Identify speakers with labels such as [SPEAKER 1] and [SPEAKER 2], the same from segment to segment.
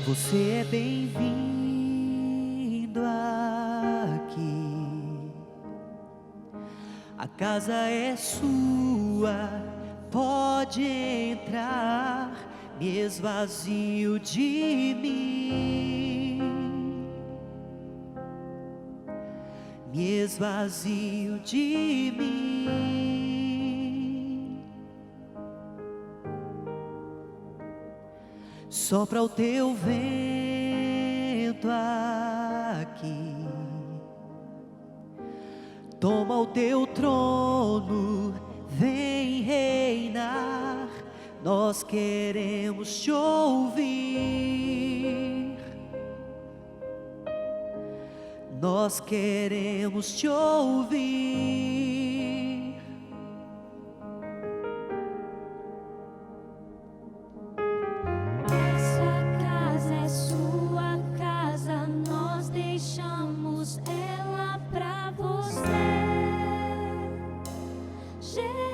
[SPEAKER 1] Você é bem-vindo aqui. A casa é sua, pode entrar. Me esvazio de mim, me esvazio de mim. Sopra o teu vento aqui, toma o teu trono, vem reinar. Nós queremos te ouvir, nós queremos te ouvir.
[SPEAKER 2] Essa casa é sua casa, nós deixamos ela pra você, Jesus.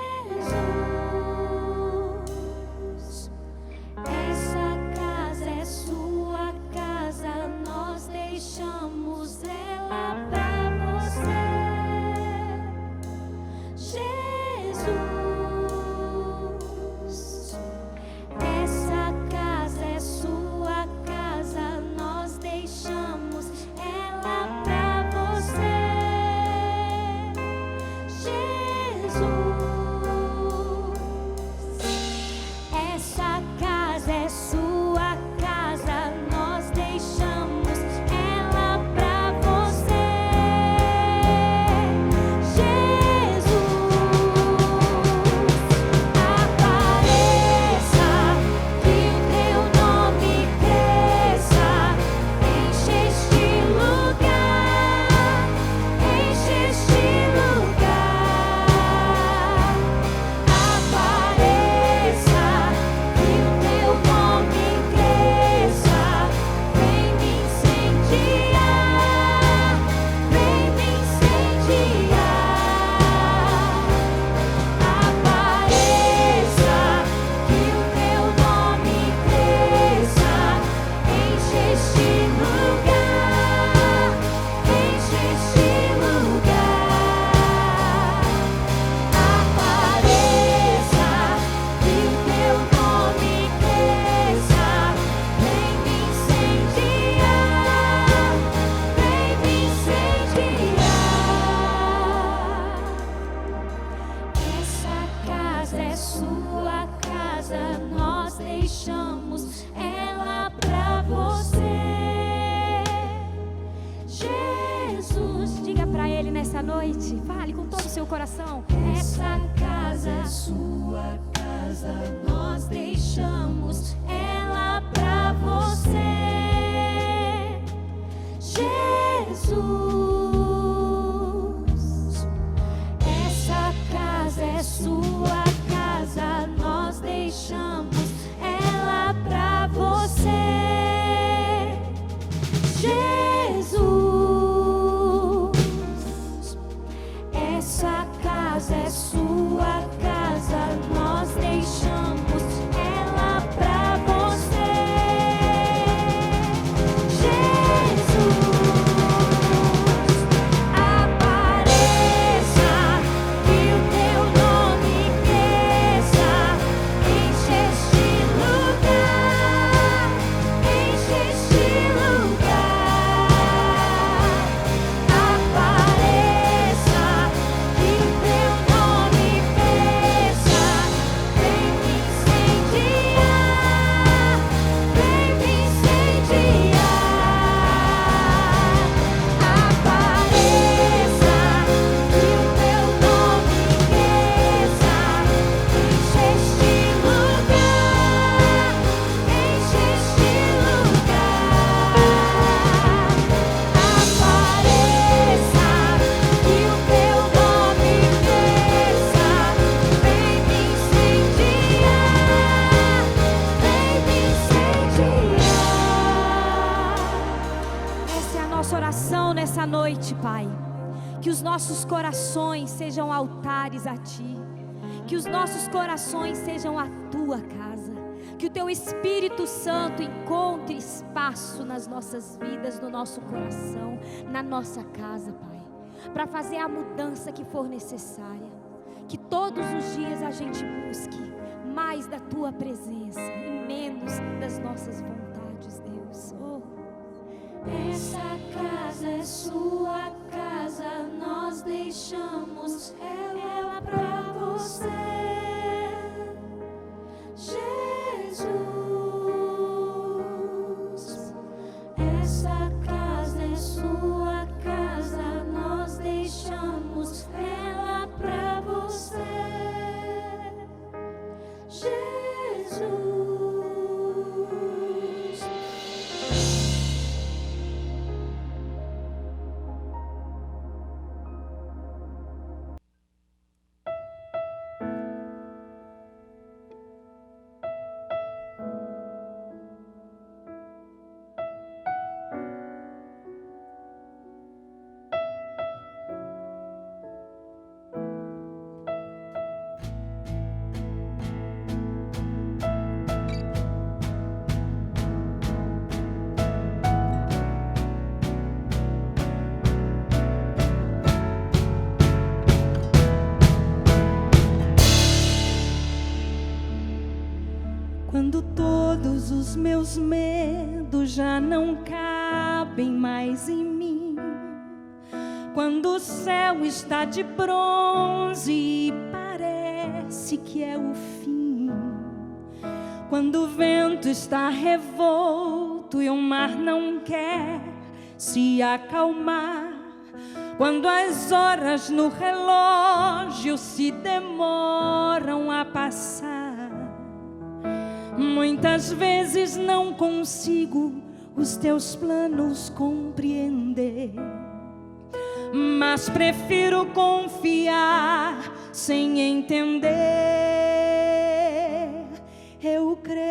[SPEAKER 2] Essa casa é sua casa, nós deixamos ela pra você, Jesus. Essa casa é sua casa, nós deixamos ela pra você, Jesus. Essa casa é sua casa, nós deixamos ela pra você, Jesus. Apareça, que o teu nome cresça, enche este lugar, enche este lugar. Apareça, que o teu nome cresça, vem me incendiar, vem me incendiar. Apareça, que o teu nome cresça, enche este lugar, enche este lugar. Apareça, que o teu nome cresça, vem me incendiar, vem me incendiar. Essa casa é sua casa, nós deixamos ela pra você, Jesus. Diga pra ele nessa noite, fale com todo o seu coração. Essa casa é sua casa, nós deixamos ela pra você, Jesus. Essa casa é sua casa, nós deixamos ela pra você, Jesus. Essa casa é sua casa, nós deixamos ela pra você, Jesus. Apareça, que o teu nome cresça, enche este lugar, enche este lugar. Apareça, que o teu nome cresça, vem me incendiar, vem me incendiar. Apareça, que o teu nome cresça, enche este lugar, enche este lugar. Apareça, que o teu nome cresça, vem me incendiar, vem me incendiar. Essa é a nossa oração nessa noite, Pai. Que os nossos corações sejam altares a Ti, que os nossos corações sejam a Tua casa, Que o Teu Espírito Santo encontre espaço nas nossas vidas, no nosso coração, na nossa casa, Pai, para fazer a mudança que for necessária. Que todos os dias a gente busque mais da Tua presença e menos das nossas vontades, Deus. Oh.
[SPEAKER 3] Essa casa é Sua casa, nós deixamos ela pra Você, Jesus. Essa casa é Sua casa, nós deixamos ela pra Você, Jesus.
[SPEAKER 4] Quando todos os meus medos já não cabem mais em mim, quando o céu está de bronze e parece que é o fim, quando o vento está revolto e o mar não quer se acalmar, quando as horas no relógio se demoram a passar, muitas vezes não consigo os Teus planos compreender, mas prefiro confiar sem entender. Eu creio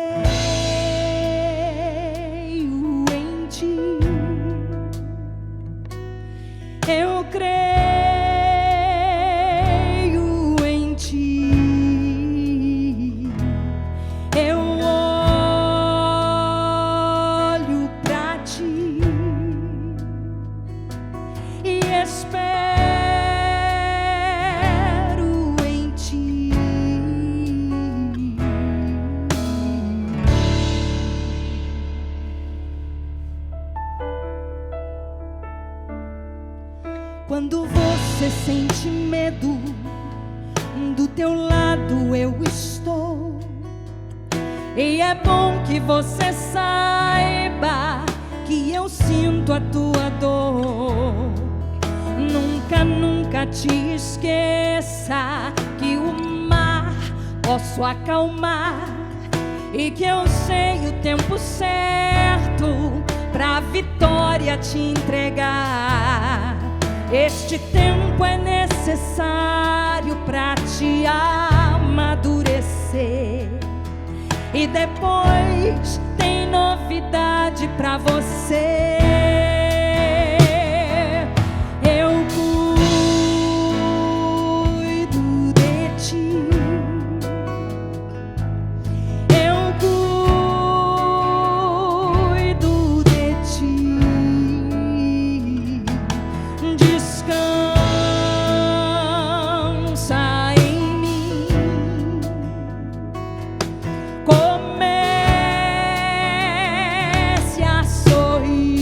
[SPEAKER 4] em Ti, eu creio em Ti. Quando você sente medo, do teu lado eu estou. E é bom que você saiba que eu sinto a tua dor. Nunca, nunca te esqueça que o mar posso acalmar e que eu sei o tempo certo pra vitória te entregar. Este tempo é necessário pra te amadurecer, e depois tem novidade pra você. Eu cuido de ti, eu cuido de ti. Descansa em mim, comece a sorrir.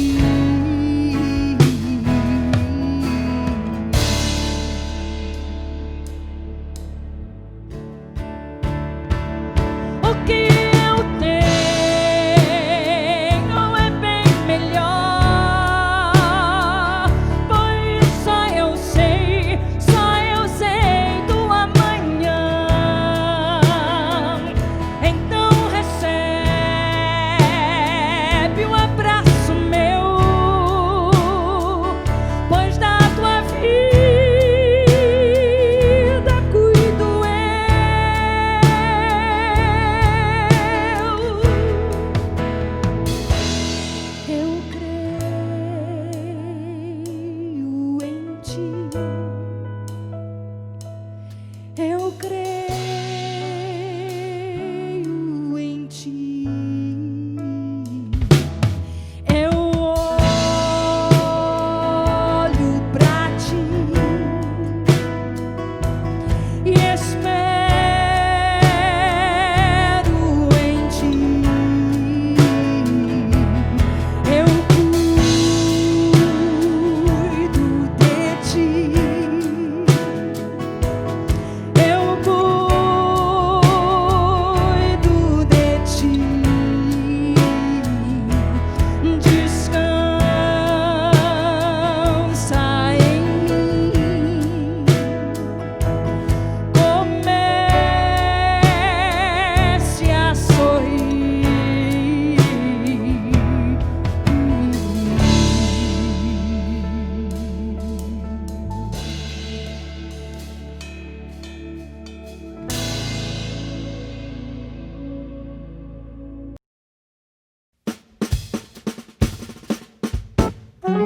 [SPEAKER 4] Vem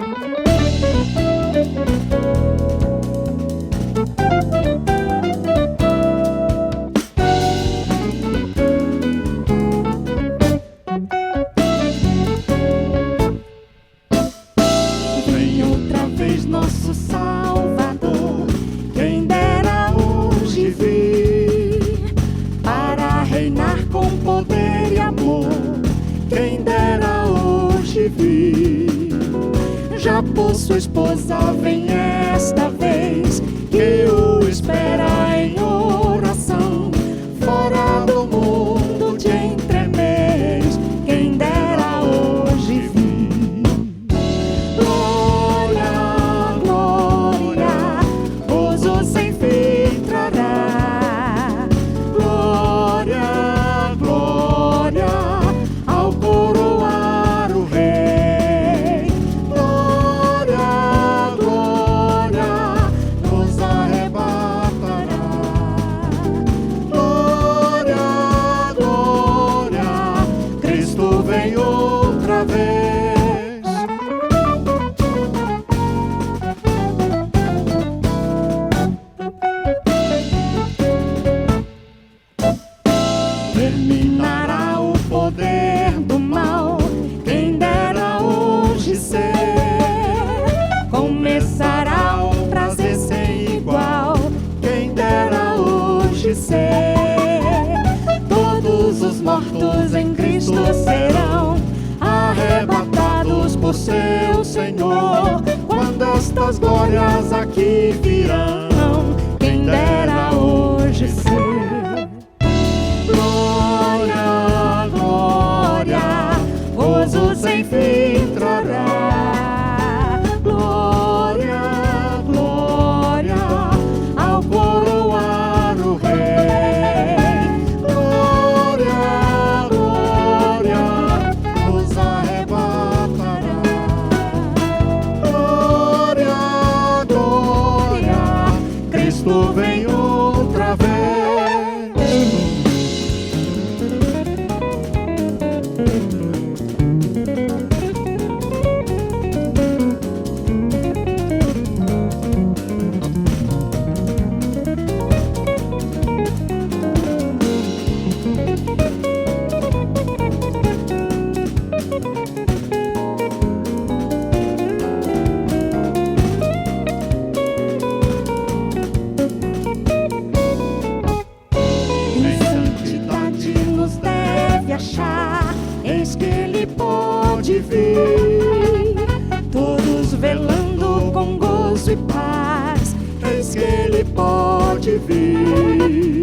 [SPEAKER 4] outra vez nosso Salvador, quem dera hoje vir para reinar com poder e amor, quem dera hoje vir. Já por sua esposa vem esta vez, que o espera em oração, fora do mundo de entremeios, quem dera hoje vir. Glória, glória, gozo sem fim trará. Glória, glória, ao coroar o Rei. Glória, glória, nos arrebatará. Glória, glória, Cristo vem outra vez. Terminará o poder do mal, quem dera hoje ser. Começará um prazer sem igual, quem dera hoje ser. Todos os mortos em Cristo serão arrebatados por seu Senhor, quando estas glórias aqui virão, quem dera hoje ser. Glória, glória, gozo sem fim trará. Glória, glória, ao coroar o Rei. Glória, glória, nos arrebatará. Glória, glória, Cristo vem outra vez. Em santidade nos deve achar, eis que Ele pode vir. Todos velando com gozo e paz, eis que Ele pode vir.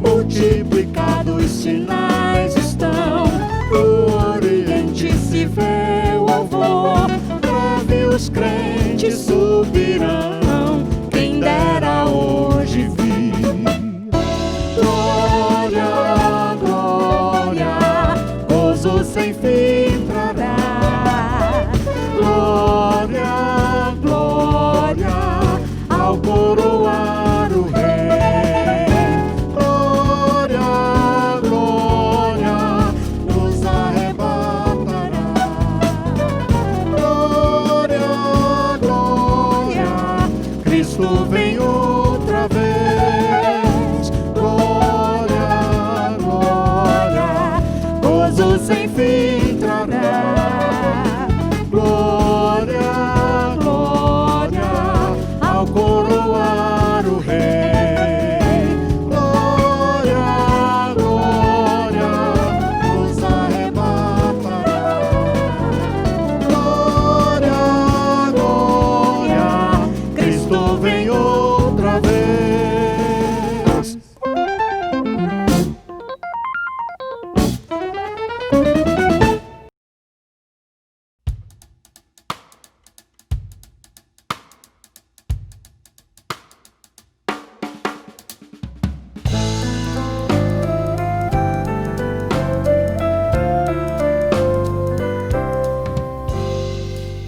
[SPEAKER 4] Multiplicados os sinais estão, no Oriente se vê o alvor. Breve os crentes subirão, quem dera hoje vir. Glória, glória, gozo sem fim trará. Glória, glória, ao coroar o Rei. Glória, glória, nos arrebatará. Glória, glória, Cristo vem outra vez. Glória, glória, gozo sem fim trará. Glória, glória, ao coroar o Rei. Glória, glória, nos arrebatará. Glória, glória, Cristo vem outra vez.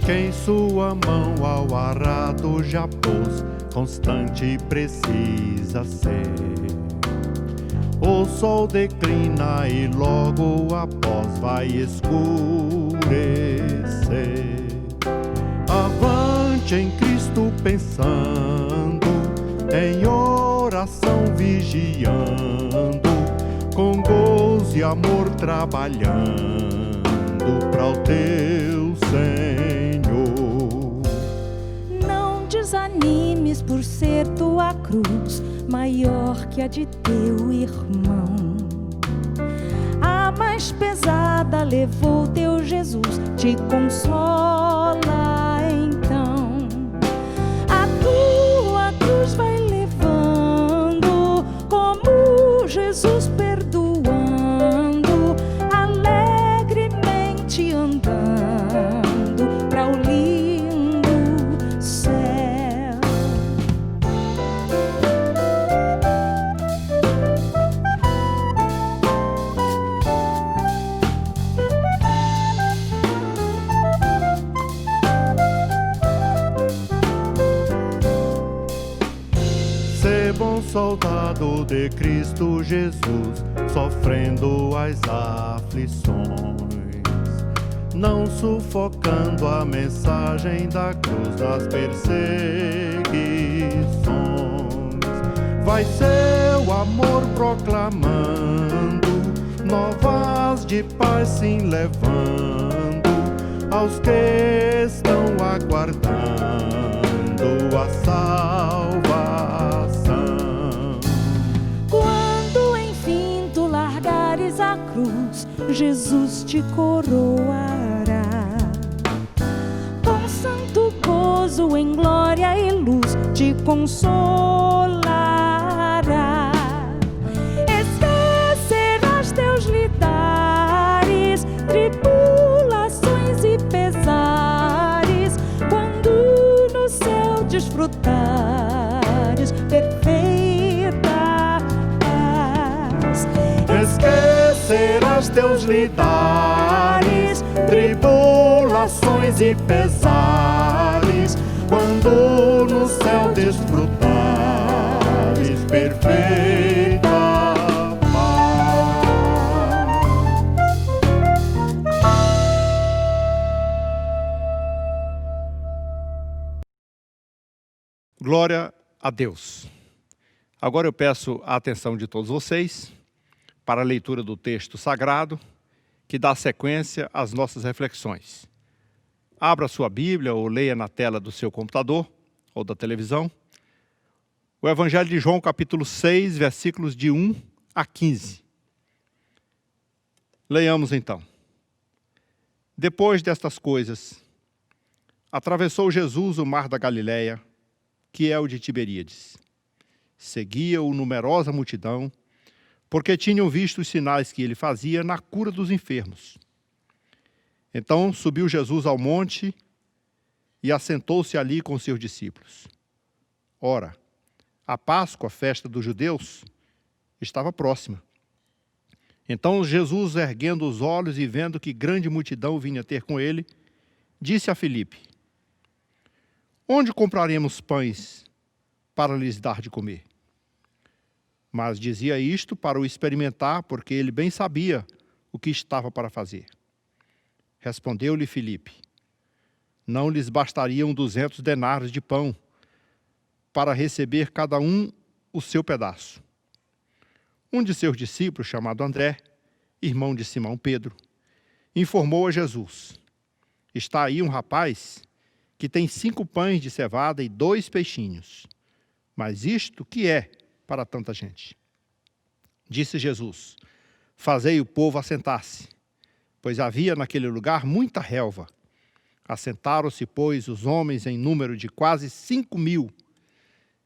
[SPEAKER 5] Quem sua mão ao arado já pôs, constante precisa ser. O sol declina e logo após vai escurecer. noite em Cristo pensando, em oração vigiando, com gozo e amor trabalhando para o teu Senhor.
[SPEAKER 4] Não desanimes por ser tua cruz maior que a de teu irmão. A mais pesada levou teu Jesus, te consola então. A tua cruz vai levando, como Jesus perdoando, alegremente andando para o lindo céu.
[SPEAKER 5] Ser bom soldado de Cristo Jesus, sofrendo as aflições, não sufocando a mensagem da cruz das perseguições. Vai seu amor proclamando, novas de paz sim levando aos que estão aguardando a salvação.
[SPEAKER 4] Quando enfim tu largares a cruz, Jesus te coroará com santo gozo, em glória e luz te consolará. Esquecerás teus lidares, tribulações e pesares, quando no céu desfrutares perfeita paz.
[SPEAKER 5] Esquecerás teus lidares, tribulações e pesares, quando no céu desfrutares perfeita paz. Glória a Deus. Agora eu peço a atenção de todos vocês para a leitura do texto sagrado, que dá sequência às nossas reflexões. Abra sua Bíblia ou leia na tela do seu computador ou da televisão o Evangelho de João, capítulo 6, versículos de 1 a 15. Leiamos então. Depois destas coisas, atravessou Jesus o mar da Galileia, que é o de Tiberíades. Seguia-o numerosa multidão, porque tinham visto os sinais que ele fazia na cura dos enfermos. Então subiu Jesus ao monte e assentou-se ali com seus discípulos. Ora, a Páscoa, a festa dos judeus, estava próxima. Então Jesus, erguendo os olhos e vendo que grande multidão vinha ter com ele, disse a Filipe: onde compraremos pães para lhes dar de comer? Mas dizia isto para o experimentar, porque ele bem sabia o que estava para fazer. Respondeu-lhe Filipe: não lhes bastariam 200 denários de pão para receber cada um o seu pedaço. Um de seus discípulos, chamado André, irmão de Simão Pedro, informou a Jesus: está aí um rapaz que tem 5 pães de cevada e 2 peixinhos. Mas isto que é para tanta gente? Disse Jesus: fazei o povo assentar-se, pois havia naquele lugar muita relva. Assentaram-se, pois, os homens em número de quase 5.000.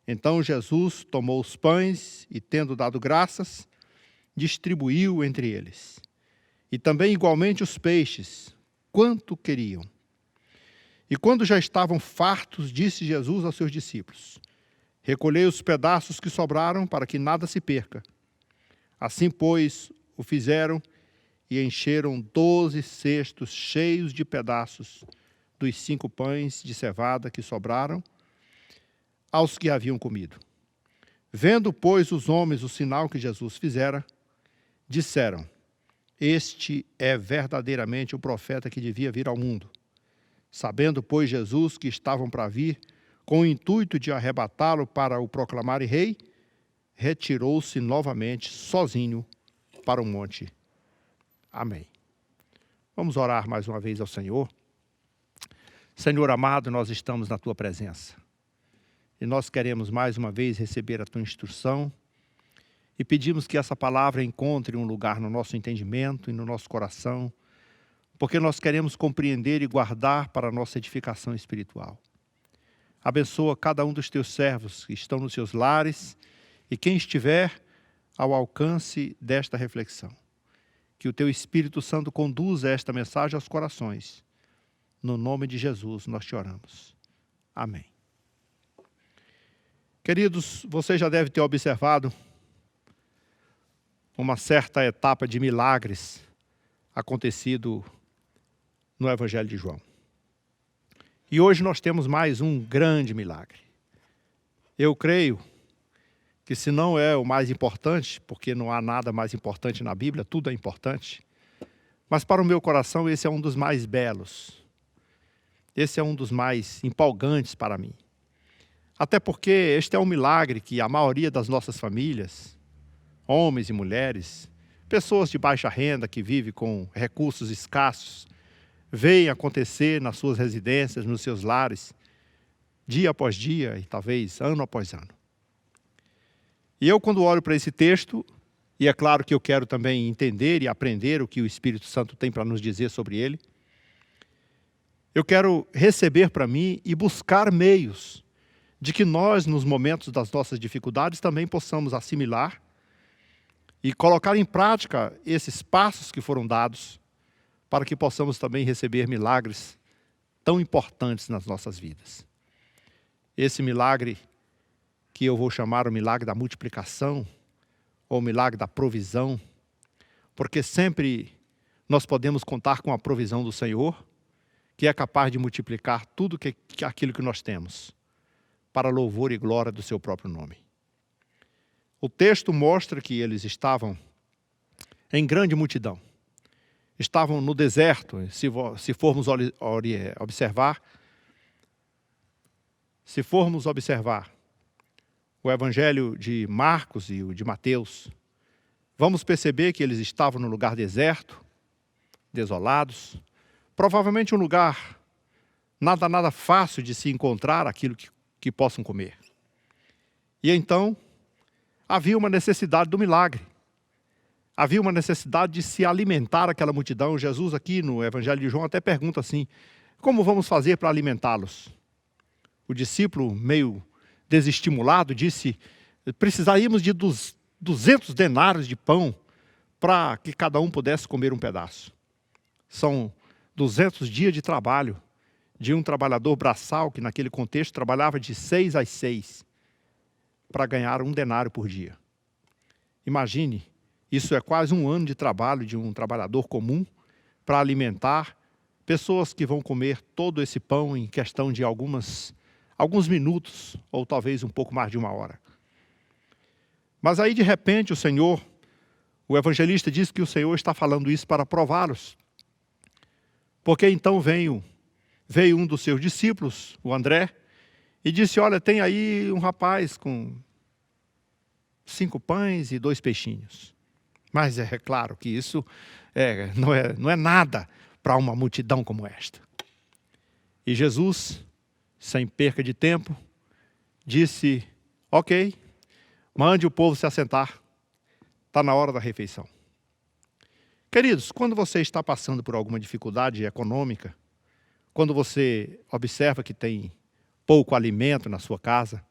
[SPEAKER 5] Então Jesus tomou os pães e, tendo dado graças, distribuiu entre eles. E também igualmente os peixes, quanto queriam. E quando já estavam fartos, disse Jesus aos seus discípulos: recolhei os pedaços que sobraram, para que nada se perca. Assim, pois, o fizeram e encheram 12 cestos cheios de pedaços dos 5 pães de cevada que sobraram aos que haviam comido. Vendo, pois, os homens o sinal que Jesus fizera, disseram: este é verdadeiramente o profeta que devia vir ao mundo. Sabendo, pois, Jesus que estavam para vir, com o intuito de arrebatá-lo para o proclamarem rei, retirou-se novamente sozinho para o monte. Amém. Vamos orar mais uma vez ao Senhor. Senhor amado, nós estamos na Tua presença. E nós queremos mais uma vez receber a Tua instrução e pedimos que essa palavra encontre um lugar no nosso entendimento e no nosso coração, porque nós queremos compreender e guardar para a nossa edificação espiritual. Abençoa cada um dos Teus servos que estão nos seus lares e quem estiver ao alcance desta reflexão. Que o Teu Espírito Santo conduza esta mensagem aos corações. No nome de Jesus nós te oramos. Amém. Queridos, você já deve ter observado uma certa etapa de milagres acontecido no Evangelho de João. E hoje nós temos mais um grande milagre. Eu creio que se não é o mais importante, porque não há nada mais importante na Bíblia, tudo é importante, mas para o meu coração esse é um dos mais belos. Esse é um dos mais empolgantes para mim. Até porque este é um milagre que a maioria das nossas famílias, homens e mulheres, pessoas de baixa renda que vivem com recursos escassos, veem acontecer nas suas residências, nos seus lares, dia após dia e talvez ano após ano. E eu, quando olho para esse texto, e é claro que eu quero também entender e aprender o que o Espírito Santo tem para nos dizer sobre ele, eu quero receber para mim e buscar meios de que nós, nos momentos das nossas dificuldades, também possamos assimilar e colocar em prática esses passos que foram dados para que possamos também receber milagres tão importantes nas nossas vidas. Esse milagre que eu vou chamar o milagre da multiplicação, ou o milagre da provisão, porque sempre nós podemos contar com a provisão do Senhor, que é capaz de multiplicar tudo aquilo que nós temos, para louvor e glória do seu próprio nome. O texto mostra que eles estavam em grande multidão. Estavam no deserto, se formos observar o Evangelho de Marcos e o de Mateus, vamos perceber que eles estavam no lugar deserto, desolados, provavelmente um lugar nada fácil de se encontrar aquilo que possam comer. E então, havia uma necessidade do milagre. Havia uma necessidade de se alimentar aquela multidão. Jesus aqui no Evangelho de João até pergunta assim, como vamos fazer para alimentá-los? O discípulo, meio desestimulado, disse, precisaríamos de 200 denários de pão para que cada um pudesse comer um pedaço. São 200 dias de trabalho de um trabalhador braçal, que naquele contexto trabalhava de 6 às 6, para ganhar 1 denário por dia. Imagine, isso é quase 1 ano de trabalho de um trabalhador comum para alimentar pessoas que vão comer todo esse pão em questão de alguns minutos, ou talvez um pouco mais de 1 hora. Mas aí, de repente, o evangelista diz que o Senhor está falando isso para prová-los. Porque então veio um dos seus discípulos, o André, e disse, olha, tem aí um rapaz com 5 pães e 2 peixinhos. Mas é claro que isso não é nada para uma multidão como esta. E Jesus, sem perca de tempo, disse, ok, mande o povo se assentar, está na hora da refeição. Queridos, quando você está passando por alguma dificuldade econômica, quando você observa que tem pouco alimento na sua casa,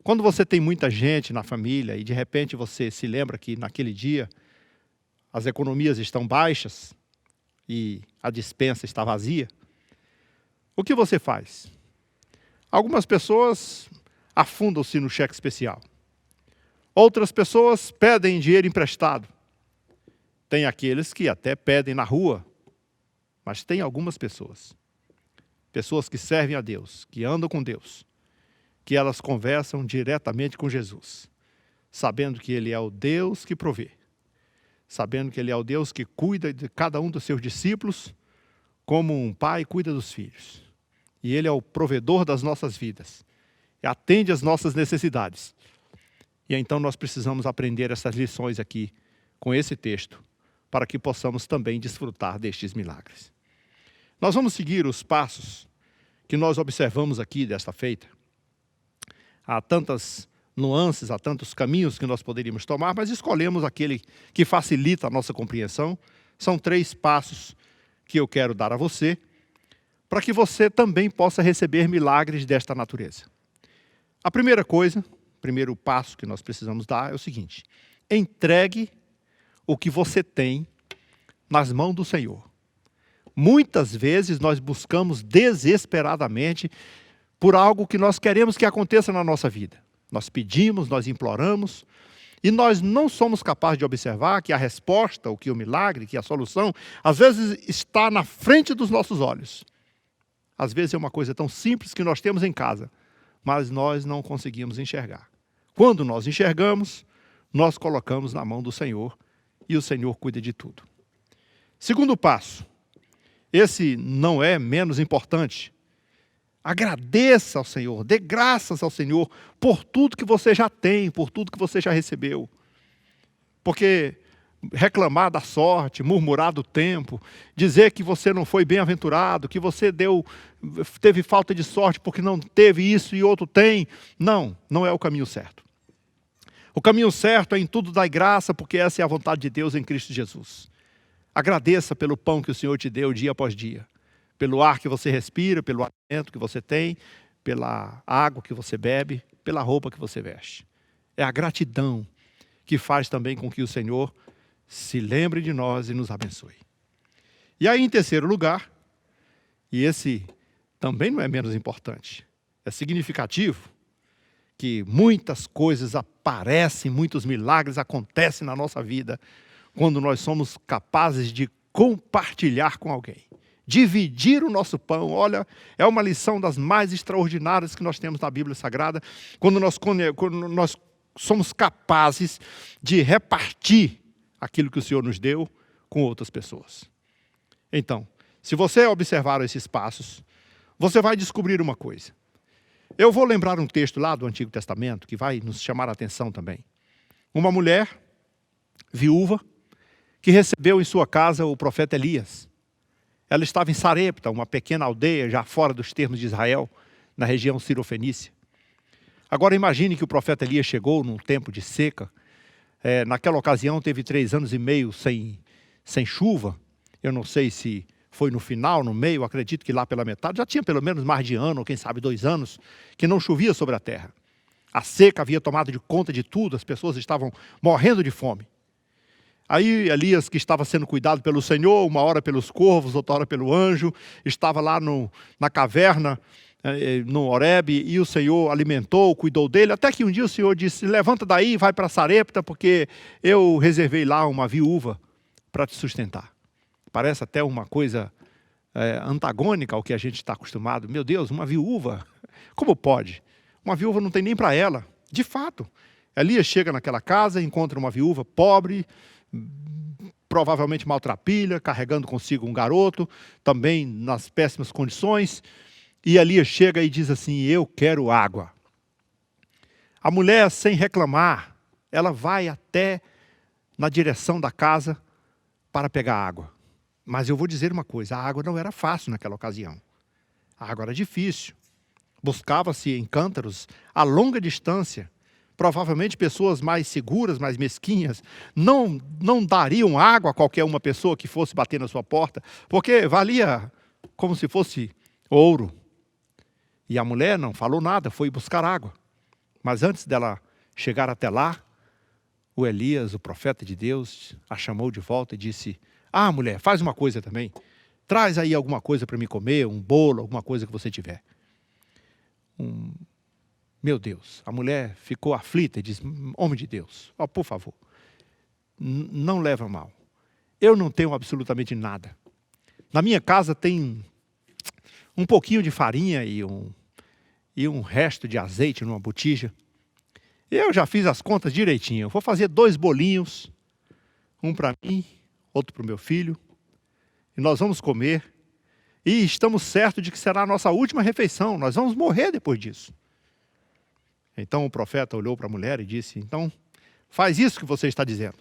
[SPEAKER 5] quando você tem muita gente na família e de repente você se lembra que naquele dia as economias estão baixas e a despensa está vazia, o que você faz? Algumas pessoas afundam-se no cheque especial. Outras pessoas pedem dinheiro emprestado. Tem aqueles que até pedem na rua, mas tem algumas pessoas que servem a Deus, que andam com Deus, que elas conversam diretamente com Jesus, sabendo que Ele é o Deus que provê, sabendo que Ele é o Deus que cuida de cada um dos seus discípulos, como um pai cuida dos filhos. E Ele é o provedor das nossas vidas. E atende às nossas necessidades. E então nós precisamos aprender essas lições aqui, com esse texto, para que possamos também desfrutar destes milagres. Nós vamos seguir os passos que nós observamos aqui desta feita. Há tantas nuances, há tantos caminhos que nós poderíamos tomar, mas escolhemos aquele que facilita a nossa compreensão. São 3 passos que eu quero dar a você, para que você também possa receber milagres desta natureza. A primeira coisa, o primeiro passo que nós precisamos dar é o seguinte: entregue o que você tem nas mãos do Senhor. Muitas vezes nós buscamos desesperadamente por algo que nós queremos que aconteça na nossa vida. Nós pedimos, nós imploramos, e nós não somos capazes de observar que a resposta, ou que o milagre, que a solução, às vezes está na frente dos nossos olhos. Às vezes é uma coisa tão simples que nós temos em casa, mas nós não conseguimos enxergar. Quando nós enxergamos, nós colocamos na mão do Senhor, e o Senhor cuida de tudo. Segundo passo, esse não é menos importante. Agradeça ao Senhor, dê graças ao Senhor por tudo que você já tem, por tudo que você já recebeu. Porque reclamar da sorte, murmurar do tempo, dizer que você não foi bem-aventurado, que você teve falta de sorte porque não teve isso e outro tem, não é o caminho certo. O caminho certo é em tudo dar graça, porque essa é a vontade de Deus em Cristo Jesus. Agradeça pelo pão que o Senhor te deu dia após dia, pelo ar que você respira, pelo alimento que você tem, pela água que você bebe, pela roupa que você veste. É a gratidão que faz também com que o Senhor se lembre de nós e nos abençoe. E aí, em terceiro lugar, e esse também não é menos importante, é significativo que muitas coisas aparecem, muitos milagres acontecem na nossa vida quando nós somos capazes de compartilhar com alguém. Dividir o nosso pão, olha, é uma lição das mais extraordinárias que nós temos na Bíblia Sagrada, quando nós somos capazes de repartir aquilo que o Senhor nos deu com outras pessoas. Então, se você observar esses passos, você vai descobrir uma coisa. Eu vou lembrar um texto lá do Antigo Testamento que vai nos chamar a atenção também. Uma mulher viúva que recebeu em sua casa o profeta Elias. Ela estava em Sarepta, uma pequena aldeia já fora dos termos de Israel, na região Sirofenícia. Agora imagine que o profeta Elias chegou num tempo de seca. Naquela ocasião teve 3 anos e meio sem chuva. Eu não sei se foi no final, no meio, acredito que lá pela metade. Já tinha pelo menos mais de ano, ou quem sabe 2 anos, que não chovia sobre a terra. A seca havia tomado de conta de tudo, as pessoas estavam morrendo de fome. Aí Elias, que estava sendo cuidado pelo Senhor, uma hora pelos corvos, outra hora pelo anjo, estava lá na caverna, no Horebe, e o Senhor alimentou, cuidou dele, até que um dia o Senhor disse: levanta daí e vai para Sarepta, porque eu reservei lá uma viúva para te sustentar. Parece até uma coisa antagônica ao que a gente está acostumado. Meu Deus, uma viúva, como pode? Uma viúva não tem nem para ela. De fato, Elias chega naquela casa, encontra uma viúva pobre, provavelmente maltrapilha, carregando consigo um garoto, também nas péssimas condições, e Elias chega e diz assim: eu quero água. A mulher, sem reclamar, ela vai até na direção da casa para pegar água. Mas eu vou dizer uma coisa, a água não era fácil naquela ocasião. A água era difícil. Buscava-se em cântaros a longa distância. Provavelmente pessoas mais seguras, mais mesquinhas, não dariam água a qualquer uma pessoa que fosse bater na sua porta, porque valia como se fosse ouro. E a mulher não falou nada, foi buscar água. Mas antes dela chegar até lá, o Elias, o profeta de Deus, a chamou de volta e disse: ah, mulher, faz uma coisa também. Traz aí alguma coisa para me comer, um bolo, alguma coisa que você tiver. Meu Deus, a mulher ficou aflita e disse: homem de Deus, por favor, não leva mal. Eu não tenho absolutamente nada. Na minha casa tem um pouquinho de farinha e um resto de azeite numa botija. Eu já fiz as contas direitinho. Eu vou fazer 2 bolinhos, um para mim, outro para o meu filho, e nós vamos comer, e estamos certos de que será a nossa última refeição, nós vamos morrer depois disso. Então o profeta olhou para a mulher e disse, então faz isso que você está dizendo.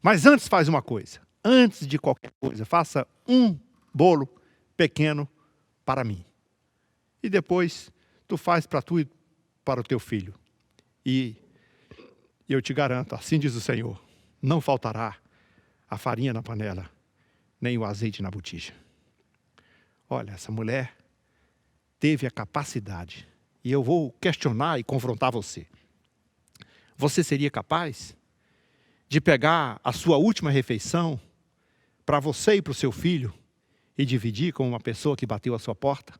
[SPEAKER 5] Mas antes faz uma coisa, antes de qualquer coisa, faça um bolo pequeno para mim. E depois tu faz para tu e para o teu filho. E eu te garanto, assim diz o Senhor, não faltará a farinha na panela, nem o azeite na botija. Olha, essa mulher teve a capacidade, e eu vou questionar e confrontar você. Você seria capaz de pegar a sua última refeição para você e para o seu filho e dividir com uma pessoa que bateu a sua porta?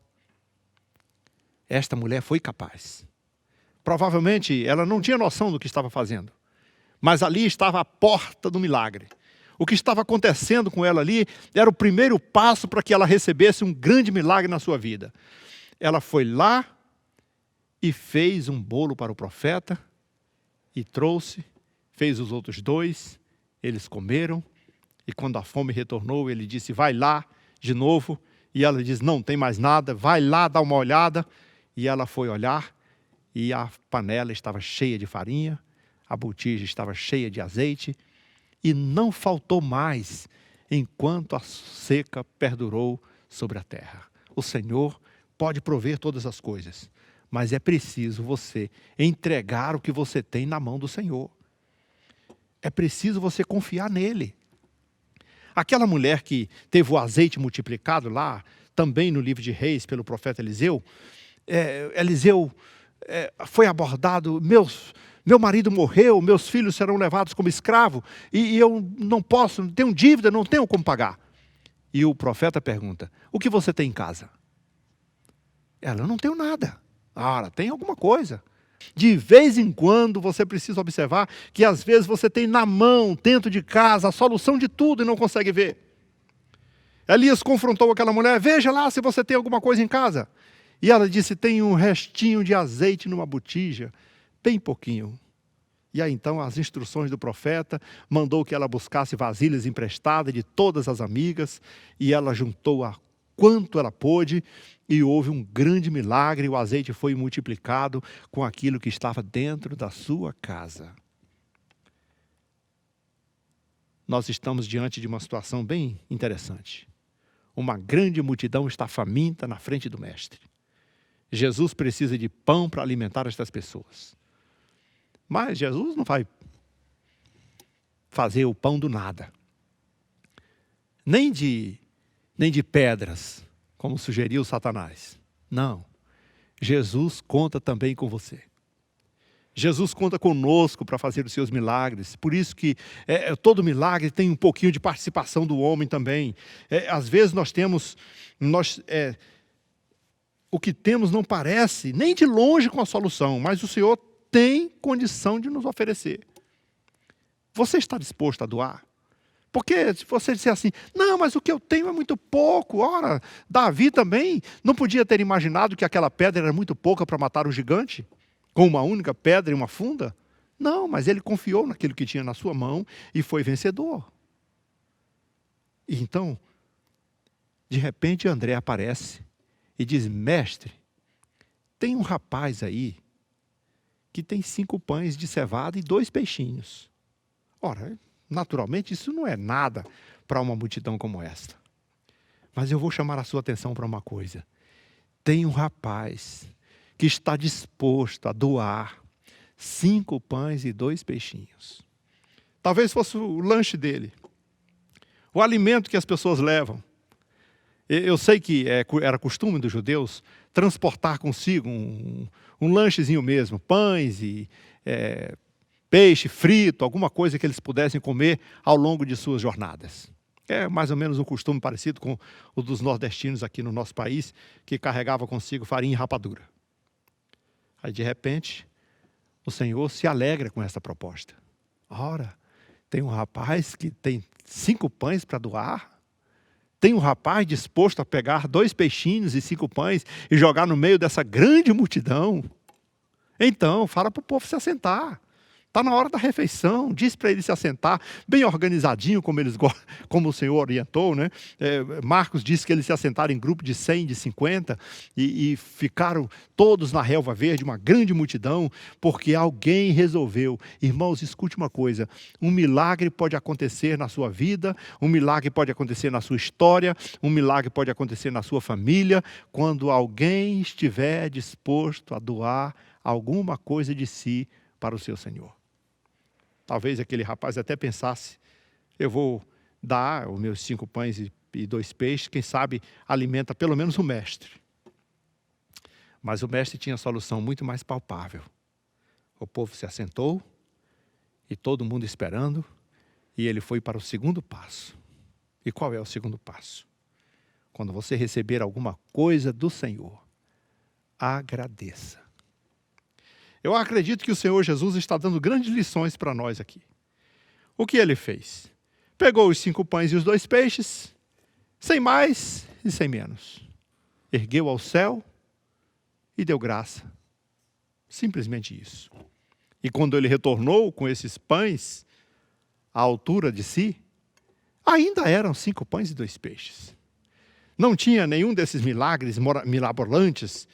[SPEAKER 5] Esta mulher foi capaz. Provavelmente ela não tinha noção do que estava fazendo, mas ali estava a porta do milagre. O que estava acontecendo com ela ali era o primeiro passo para que ela recebesse um grande milagre na sua vida. Ela foi lá e fez um bolo para o profeta e trouxe, fez os outros 2, eles comeram e quando a fome retornou ele disse, vai lá de novo, e ela diz, não tem mais nada, vai lá dar uma olhada, e ela foi olhar e a panela estava cheia de farinha, a botija estava cheia de azeite e não faltou mais enquanto a seca perdurou sobre a terra. O Senhor pode prover todas as coisas, mas é preciso você entregar o que você tem na mão do Senhor. É preciso você confiar nele. Aquela mulher que teve o azeite multiplicado lá, também no livro de Reis, pelo profeta Eliseu, Eliseu foi abordado, meu marido morreu, meus filhos serão levados como escravo, e eu não posso, tenho dívida, não tenho como pagar. E o profeta pergunta, o que você tem em casa? Ela, não tenho nada. Ora, tem alguma coisa. De vez em quando você precisa observar que às vezes você tem na mão, dentro de casa, a solução de tudo e não consegue ver. Elias confrontou aquela mulher, veja lá se você tem alguma coisa em casa. E ela disse, tem um restinho de azeite numa botija, bem pouquinho. E aí então as instruções do profeta, mandou que ela buscasse vasilhas emprestadas de todas as amigas, e ela juntou a quanto ela pôde, e houve um grande milagre, o azeite foi multiplicado com aquilo que estava dentro da sua casa. Nós estamos diante de uma situação bem interessante. Uma grande multidão está faminta na frente do Mestre. Jesus precisa de pão para alimentar estas pessoas. Mas Jesus não vai fazer o pão do nada. Nem de pedras, como sugeriu Satanás. Não. Jesus conta também com você. Jesus conta conosco para fazer os seus milagres. Por isso que todo milagre tem um pouquinho de participação do homem também. Às vezes o que temos não parece nem de longe com a solução, mas o Senhor tem condição de nos oferecer. Você está disposto a doar? Porque se você disser assim, não, mas o que eu tenho é muito pouco. Ora, Davi também não podia ter imaginado que aquela pedra era muito pouca para matar o gigante, com uma única pedra e uma funda. Não, mas ele confiou naquilo que tinha na sua mão e foi vencedor. E então, de repente André aparece e diz, mestre, tem um rapaz aí que tem 5 pães de cevada e 2 peixinhos. Ora, naturalmente isso não é nada para uma multidão como esta. Mas eu vou chamar a sua atenção para uma coisa. Tem um rapaz que está disposto a doar 5 pães e 2 peixinhos. Talvez fosse o lanche dele. O alimento que as pessoas levam. Eu sei que era costume dos judeus transportar consigo um lanchezinho mesmo, pães e peixe frito, alguma coisa que eles pudessem comer ao longo de suas jornadas. É mais ou menos um costume parecido com o dos nordestinos aqui no nosso país, que carregava consigo farinha e rapadura. Aí, de repente, o Senhor se alegra com essa proposta. Ora, tem um rapaz que tem 5 pães para doar. Tem um rapaz disposto a pegar 2 peixinhos e 5 pães e jogar no meio dessa grande multidão. Então, fala para o povo se assentar. Está na hora da refeição, diz para ele se assentar, bem organizadinho, como o Senhor orientou, né? Marcos diz que eles se assentaram em grupo de 100, de 50, e ficaram todos na relva verde, uma grande multidão, porque alguém resolveu. Irmãos, escute uma coisa, um milagre pode acontecer na sua vida, um milagre pode acontecer na sua história, um milagre pode acontecer na sua família, quando alguém estiver disposto a doar alguma coisa de si para o seu Senhor. Talvez aquele rapaz até pensasse, eu vou dar os meus 5 pães e 2 peixes, quem sabe alimenta pelo menos o mestre. Mas o mestre tinha solução muito mais palpável. O povo se assentou, e todo mundo esperando, e ele foi para o segundo passo. E qual é o segundo passo? Quando você receber alguma coisa do Senhor, agradeça. Eu acredito que o Senhor Jesus está dando grandes lições para nós aqui. O que ele fez? Pegou os 5 pães e os 2 peixes, sem mais e sem menos. Ergueu ao céu e deu graça. Simplesmente isso. E quando ele retornou com esses pães à altura de si, ainda eram 5 pães e 2 peixes. Não tinha nenhum desses milagres mirabolantes.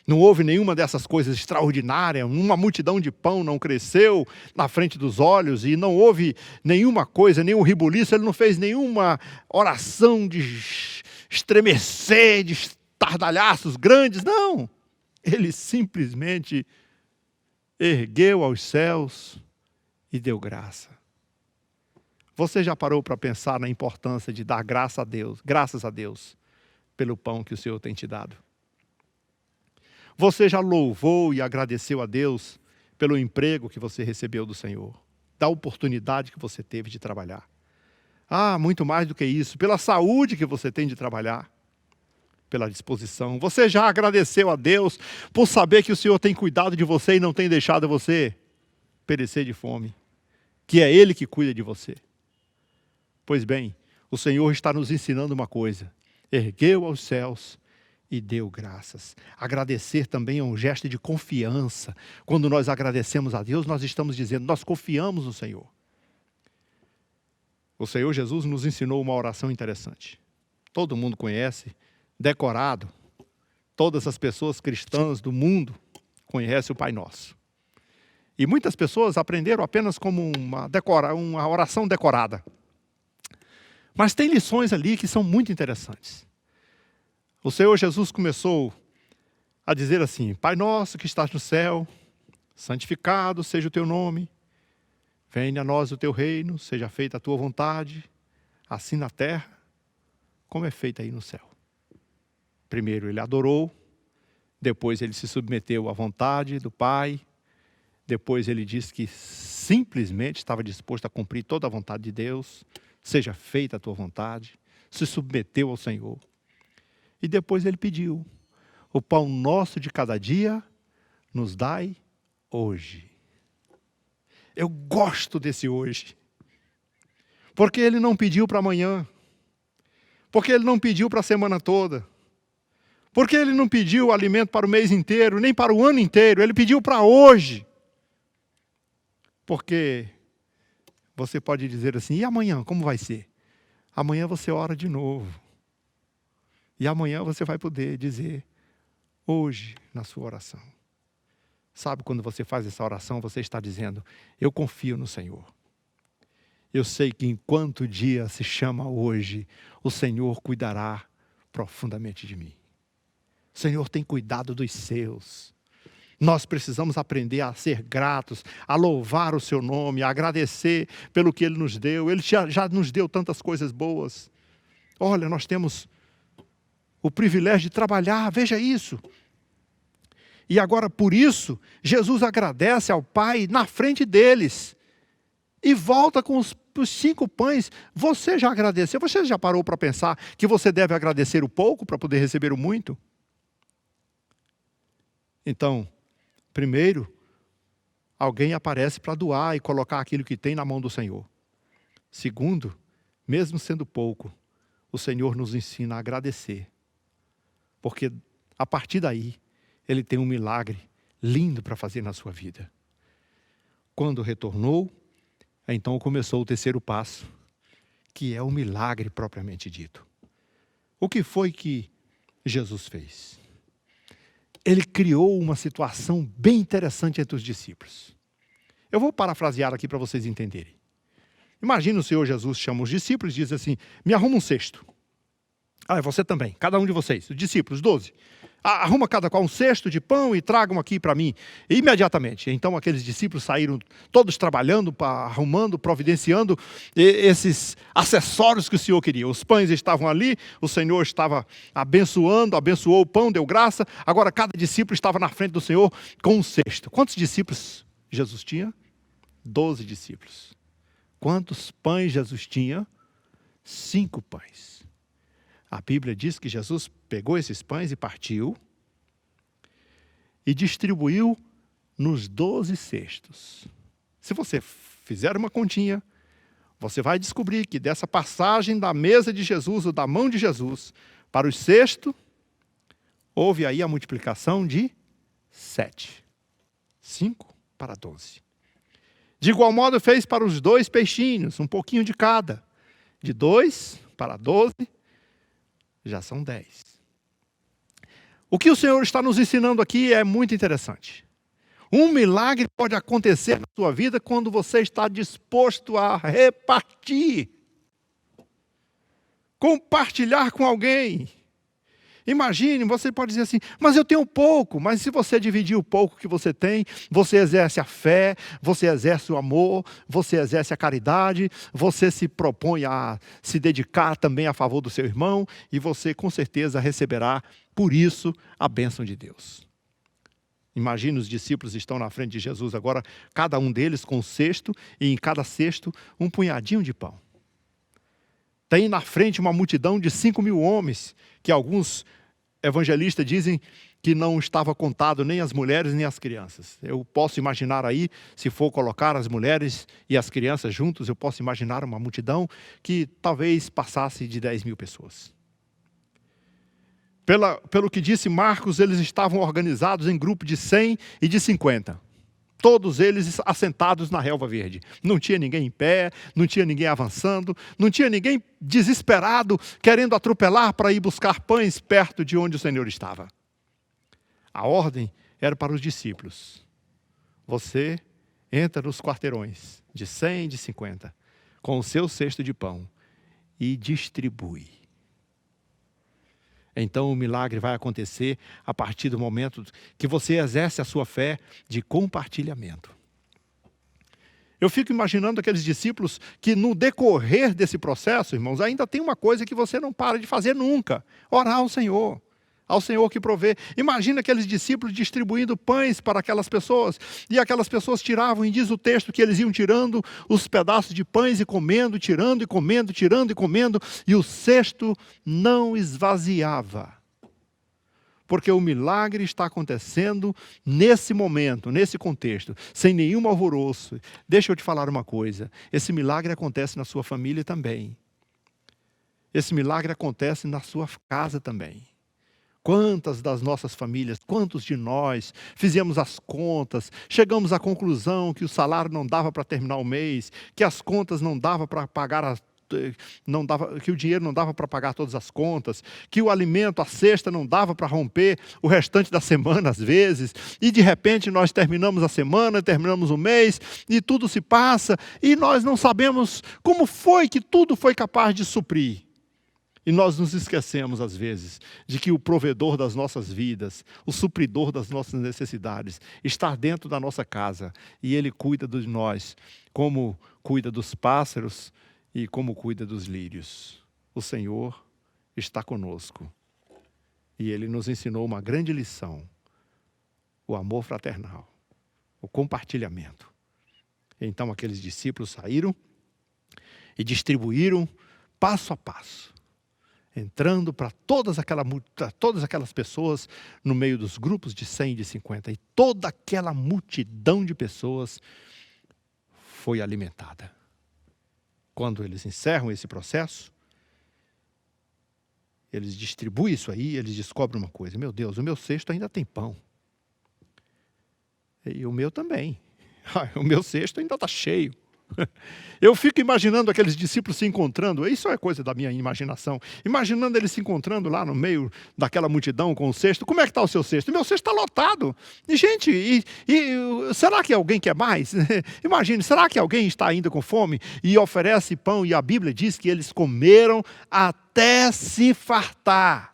[SPEAKER 5] Não houve nenhuma dessas coisas extraordinárias, uma multidão de pão não cresceu na frente dos olhos e não houve nenhuma coisa, nenhum ribuliço, ele não fez nenhuma oração de estremecer, de estardalhaços grandes, não. Ele simplesmente ergueu aos céus e deu graça. Você já parou para pensar na importância de dar graças a Deus, pelo pão que o Senhor tem te dado? Você já louvou e agradeceu a Deus pelo emprego que você recebeu do Senhor, da oportunidade que você teve de trabalhar? Muito mais do que isso, pela saúde que você tem de trabalhar, pela disposição. Você já agradeceu a Deus por saber que o Senhor tem cuidado de você e não tem deixado você perecer de fome, que é Ele que cuida de você? Pois bem, o Senhor está nos ensinando uma coisa: ergueu aos céus e deu graças. Agradecer também é um gesto de confiança. Quando nós agradecemos a Deus, nós estamos dizendo, nós confiamos no Senhor. O Senhor Jesus nos ensinou uma oração interessante. Todo mundo conhece, decorado. Todas as pessoas cristãs do mundo conhecem o Pai Nosso. E muitas pessoas aprenderam apenas como uma oração decorada. Mas tem lições ali que são muito interessantes. O Senhor Jesus começou a dizer assim: Pai nosso que estás no céu, santificado seja o teu nome, venha a nós o teu reino, seja feita a tua vontade, assim na terra, como é feita aí no céu. Primeiro ele adorou, depois ele se submeteu à vontade do Pai, depois ele disse que simplesmente estava disposto a cumprir toda a vontade de Deus, seja feita a tua vontade, se submeteu ao Senhor. E depois ele pediu: o pão nosso de cada dia nos dai hoje. Eu gosto desse hoje. Porque ele não pediu para amanhã. Porque ele não pediu para a semana toda. Porque ele não pediu alimento para o mês inteiro, nem para o ano inteiro. Ele pediu para hoje. Porque você pode dizer assim: e amanhã, como vai ser? Amanhã você ora de novo. E amanhã você vai poder dizer hoje na sua oração. Sabe, quando você faz essa oração, você está dizendo: eu confio no Senhor. Eu sei que enquanto o dia se chama hoje, o Senhor cuidará profundamente de mim. O Senhor tem cuidado dos seus. Nós precisamos aprender a ser gratos, a louvar o seu nome, a agradecer pelo que Ele nos deu. Ele já nos deu tantas coisas boas. Olha, nós temos o privilégio de trabalhar, veja isso. E agora, por isso, Jesus agradece ao Pai na frente deles. E volta com os 5 pães. Você já agradeceu? Você já parou para pensar que você deve agradecer o pouco para poder receber o muito? Então, primeiro, alguém aparece para doar e colocar aquilo que tem na mão do Senhor. Segundo, mesmo sendo pouco, o Senhor nos ensina a agradecer. Porque a partir daí, Ele tem um milagre lindo para fazer na sua vida. Quando retornou, então começou o terceiro passo, que é o milagre propriamente dito. O que foi que Jesus fez? Ele criou uma situação bem interessante entre os discípulos. Eu vou parafrasear aqui para vocês entenderem. Imagina o Senhor Jesus chama os discípulos e diz assim: me arruma um cesto. Ah, você também, cada um de vocês, os discípulos, 12. Arruma cada qual um cesto de pão e tragam aqui para mim, imediatamente. Então aqueles discípulos saíram todos trabalhando, arrumando, providenciando esses acessórios que o Senhor queria. Os pães estavam ali, o Senhor estava abençoando, abençoou o pão, deu graça. Agora cada discípulo estava na frente do Senhor com um cesto. Quantos discípulos Jesus tinha? 12 discípulos. Quantos pães Jesus tinha? 5 pães. A Bíblia diz que Jesus pegou esses pães e partiu e distribuiu nos 12 cestos. Se você fizer uma continha, você vai descobrir que dessa passagem da mesa de Jesus, ou da mão de Jesus, para os cestos, houve aí a multiplicação de 7. 5 para 12. De igual modo fez para os 2 peixinhos, um pouquinho de cada. De 2 para 12, já são 10. O que o Senhor está nos ensinando aqui é muito interessante. Um milagre pode acontecer na sua vida quando você está disposto a repartir. Compartilhar com alguém. Imagine, você pode dizer assim: mas eu tenho pouco. Mas se você dividir o pouco que você tem, você exerce a fé, você exerce o amor, você exerce a caridade, você se propõe a se dedicar também a favor do seu irmão, e você com certeza receberá, por isso, a bênção de Deus. Imagine, os discípulos estão na frente de Jesus agora, cada um deles com um cesto, e em cada cesto um punhadinho de pão. Tem na frente uma multidão de 5.000 homens, que alguns evangelistas dizem que não estava contado nem as mulheres nem as crianças. Eu posso imaginar aí, se for colocar as mulheres e as crianças juntos, eu posso imaginar uma multidão que talvez passasse de 10.000 pessoas. Pelo que disse Marcos, eles estavam organizados em grupo de 100 e de 50. Todos eles assentados na relva verde. Não tinha ninguém em pé, não tinha ninguém avançando, não tinha ninguém desesperado, querendo atropelar para ir buscar pães perto de onde o Senhor estava. A ordem era para os discípulos. Você entra nos quarteirões de 100 e de 50, com o seu cesto de pão, e distribui. Então o milagre vai acontecer a partir do momento que você exerce a sua fé de compartilhamento. Eu fico imaginando aqueles discípulos que no decorrer desse processo, irmãos, ainda tem uma coisa que você não para de fazer nunca: orar ao Senhor que provê. Imagina aqueles discípulos distribuindo pães para aquelas pessoas, e aquelas pessoas tiravam, e diz o texto que eles iam tirando os pedaços de pães e comendo, tirando e comendo, tirando e comendo, e o cesto não esvaziava. Porque o milagre está acontecendo nesse momento, nesse contexto, sem nenhum alvoroço. Deixa eu te falar uma coisa: esse milagre acontece na sua família também. Esse milagre acontece na sua casa também. Quantas das nossas famílias, quantos de nós fizemos as contas, chegamos à conclusão que o salário não dava para terminar o mês, que as contas não davam para pagar, que o dinheiro não dava para pagar todas as contas, que o alimento, a cesta, não dava para romper o restante da semana às vezes, e de repente nós terminamos a semana, terminamos o mês, e tudo se passa, e nós não sabemos como foi que tudo foi capaz de suprir. E nós nos esquecemos, às vezes, de que o provedor das nossas vidas, o supridor das nossas necessidades, está dentro da nossa casa. E Ele cuida de nós, como cuida dos pássaros e como cuida dos lírios. O Senhor está conosco. E Ele nos ensinou uma grande lição: o amor fraternal, o compartilhamento. Então aqueles discípulos saíram e distribuíram passo a passo, entrando para todas aquelas pessoas no meio dos grupos de 100 e de 50. E toda aquela multidão de pessoas foi alimentada. Quando eles encerram esse processo, eles distribuem isso aí, eles descobrem uma coisa: meu Deus, o meu cesto ainda tem pão. E o meu também. O meu cesto ainda está cheio. Eu fico imaginando aqueles discípulos se encontrando, isso é coisa da minha imaginação, imaginando eles se encontrando lá no meio daquela multidão com o cesto. Como é que está o seu cesto? Meu cesto está lotado. E, gente, será que alguém quer mais? Imagine, será que alguém está ainda com fome e oferece pão? E a Bíblia diz que eles comeram até se fartar.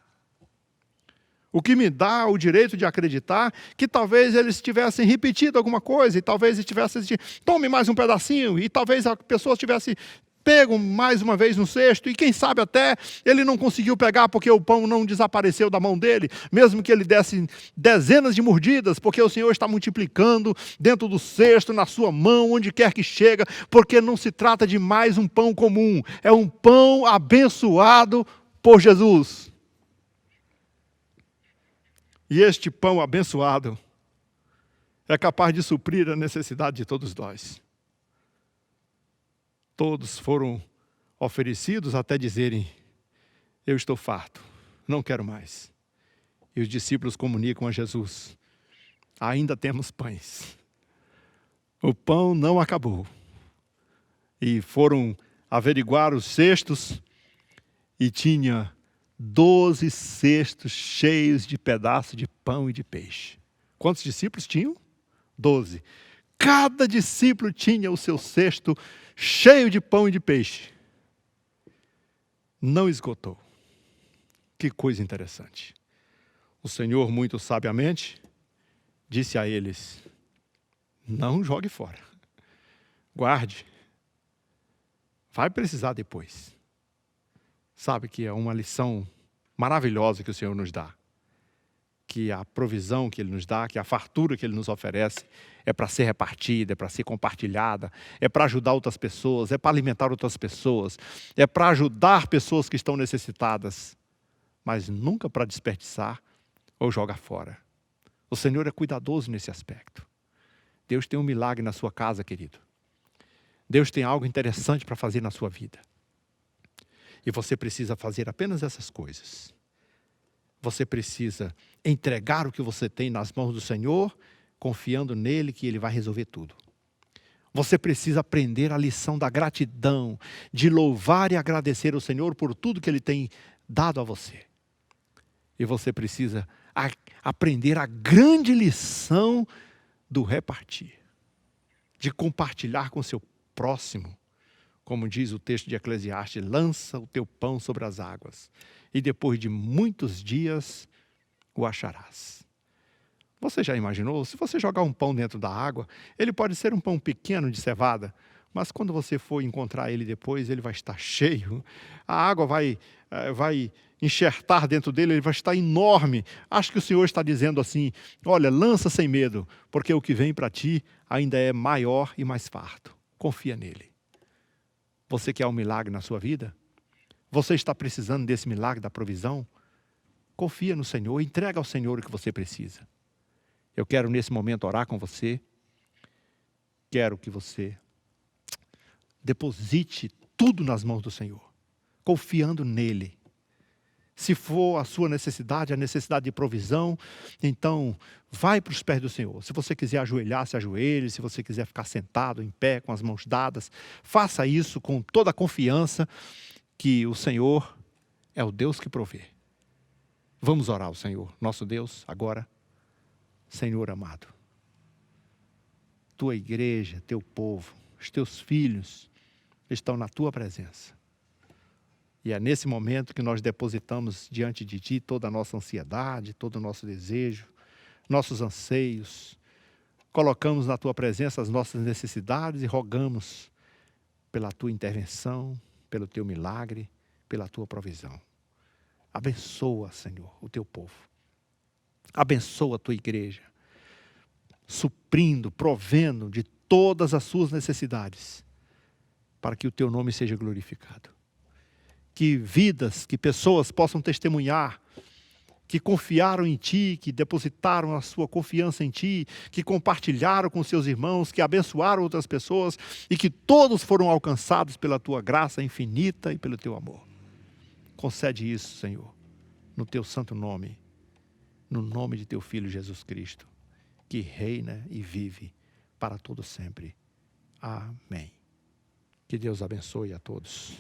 [SPEAKER 5] O que me dá o direito de acreditar que talvez eles tivessem repetido alguma coisa, e talvez eles tivessem dito, tome mais um pedacinho, e talvez a pessoa tivesse pego mais uma vez no cesto, e quem sabe até ele não conseguiu pegar porque o pão não desapareceu da mão dele, mesmo que ele desse dezenas de mordidas, porque o Senhor está multiplicando dentro do cesto, na sua mão, onde quer que chega, porque não se trata de mais um pão comum, é um pão abençoado por Jesus. E este pão abençoado é capaz de suprir a necessidade de todos nós. Todos foram oferecidos até dizerem, eu estou farto, não quero mais. E os discípulos comunicam a Jesus, ainda temos pães. O pão não acabou. E foram averiguar os cestos e tinha 12 cestos cheios de pedaços de pão e de peixe. Quantos discípulos tinham? 12. Cada discípulo tinha o seu cesto cheio de pão e de peixe. Não esgotou. Que coisa interessante. O Senhor, muito sabiamente, disse a eles, não jogue fora. Guarde. Vai precisar depois. Sabe que é uma lição maravilhosa que o Senhor nos dá. Que a provisão que Ele nos dá, que a fartura que Ele nos oferece, é para ser repartida, é para ser compartilhada, é para ajudar outras pessoas, é para alimentar outras pessoas, é para ajudar pessoas que estão necessitadas, mas nunca para desperdiçar ou jogar fora. O Senhor é cuidadoso nesse aspecto. Deus tem um milagre na sua casa, querido. Deus tem algo interessante para fazer na sua vida. E você precisa fazer apenas essas coisas. Você precisa entregar o que você tem nas mãos do Senhor, confiando nele que Ele vai resolver tudo. Você precisa aprender a lição da gratidão, de louvar e agradecer ao Senhor por tudo que Ele tem dado a você. E você precisa aprender a grande lição do repartir, de compartilhar com o seu próximo. Como diz o texto de Eclesiastes, lança o teu pão sobre as águas, e depois de muitos dias o acharás. Você já imaginou? Se você jogar um pão dentro da água, ele pode ser um pão pequeno de cevada, mas quando você for encontrar ele depois, ele vai estar cheio. A água vai enxertar dentro dele, ele vai estar enorme. Acho que o Senhor está dizendo assim, olha, lança sem medo, porque o que vem para ti ainda é maior e mais farto. Confia nele. Você quer um milagre na sua vida? Você está precisando desse milagre da provisão? Confia no Senhor, entrega ao Senhor o que você precisa. Eu quero nesse momento orar com você. Quero que você deposite tudo nas mãos do Senhor, confiando nele. Se for a sua necessidade, a necessidade de provisão, então vai para os pés do Senhor. Se você quiser ajoelhar, se ajoelhe. Se você quiser ficar sentado, em pé, com as mãos dadas, faça isso com toda a confiança que o Senhor é o Deus que provê. Vamos orar ao Senhor, nosso Deus, agora. Senhor amado, tua igreja, teu povo, os teus filhos estão na tua presença. E é nesse momento que nós depositamos diante de ti toda a nossa ansiedade, todo o nosso desejo, nossos anseios. Colocamos na tua presença as nossas necessidades e rogamos pela tua intervenção, pelo teu milagre, pela tua provisão. Abençoa, Senhor, o teu povo. Abençoa a tua igreja, suprindo, provendo de todas as suas necessidades, para que o teu nome seja glorificado. Que vidas, que pessoas possam testemunhar, que confiaram em ti, que depositaram a sua confiança em ti, que compartilharam com seus irmãos, que abençoaram outras pessoas e que todos foram alcançados pela tua graça infinita e pelo teu amor. Concede isso, Senhor, no teu santo nome, no nome de teu Filho Jesus Cristo, que reina e vive para todo sempre. Amém. Que Deus abençoe a todos.